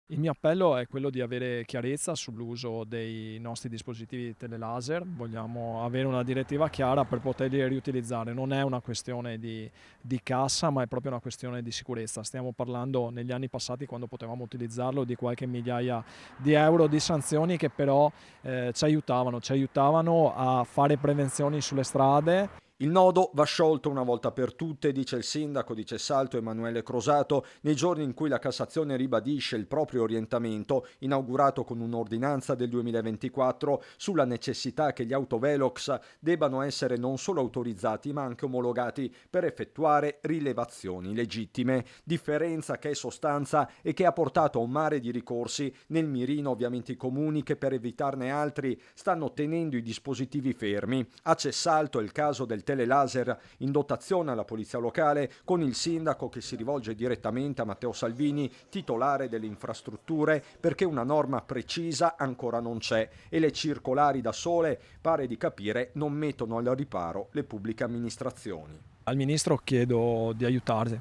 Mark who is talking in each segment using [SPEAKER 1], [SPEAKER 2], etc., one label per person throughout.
[SPEAKER 1] Il mio appello è quello di avere chiarezza sull'uso dei nostri dispositivi telelaser. Vogliamo avere una direttiva chiara per poterli riutilizzare. Non è una questione di cassa, ma è proprio una questione di sicurezza. Stiamo parlando negli anni passati, quando potevamo utilizzarlo, di qualche migliaia di euro di sanzioni che però ci aiutavano a fare prevenzioni sulle strade.
[SPEAKER 2] Il nodo va sciolto una volta per tutte, dice il sindaco di Cessalto Emanuele Crosato, nei giorni in cui la Cassazione ribadisce il proprio orientamento, inaugurato con un'ordinanza del 2024, sulla necessità che gli autovelox debbano essere non solo autorizzati ma anche omologati per effettuare rilevazioni legittime. Differenza che è sostanza e che ha portato a un mare di ricorsi, nel mirino ovviamente i comuni che per evitarne altri stanno tenendo i dispositivi fermi. A Cessalto è il caso del telelaser in dotazione alla polizia locale, con il sindaco che si rivolge direttamente a Matteo Salvini, titolare delle infrastrutture, perché una norma precisa ancora non c'è e le circolari da sole, pare di capire, non mettono al riparo le pubbliche amministrazioni.
[SPEAKER 1] Al ministro chiedo di aiutare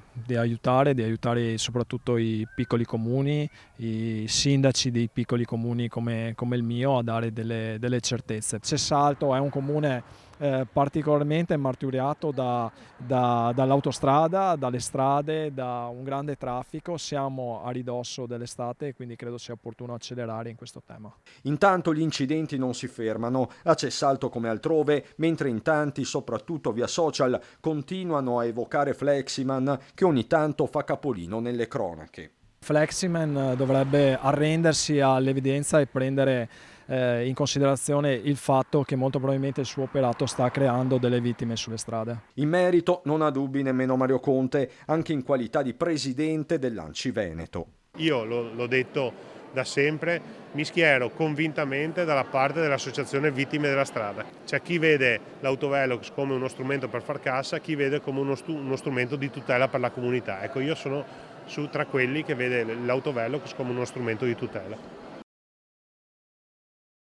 [SPEAKER 1] soprattutto i piccoli comuni, i sindaci dei piccoli comuni come il mio a dare delle certezze. Cessalto è un comune particolarmente martoriato dall'autostrada, dalle strade, da un grande traffico. Siamo a ridosso dell'estate e quindi credo sia opportuno accelerare in questo tema.
[SPEAKER 2] Intanto gli incidenti non si fermano, a Cessalto come altrove, mentre in tanti, soprattutto via social, continuano a evocare Fleximan che ogni tanto fa capolino nelle cronache.
[SPEAKER 1] Fleximan dovrebbe arrendersi all'evidenza e prendere in considerazione il fatto che molto probabilmente il suo operato sta creando delle vittime sulle strade.
[SPEAKER 2] In merito non ha dubbi nemmeno Mario Conte, anche in qualità di presidente dell'Anci Veneto.
[SPEAKER 3] Io l'ho detto da sempre, mi schiero convintamente dalla parte dell'associazione Vittime della Strada. C'è chi vede l'autovelox come uno strumento per far cassa, chi vede come uno strumento di tutela per la comunità. Ecco, io sono tra quelli che vede l'autovelox come uno strumento di tutela.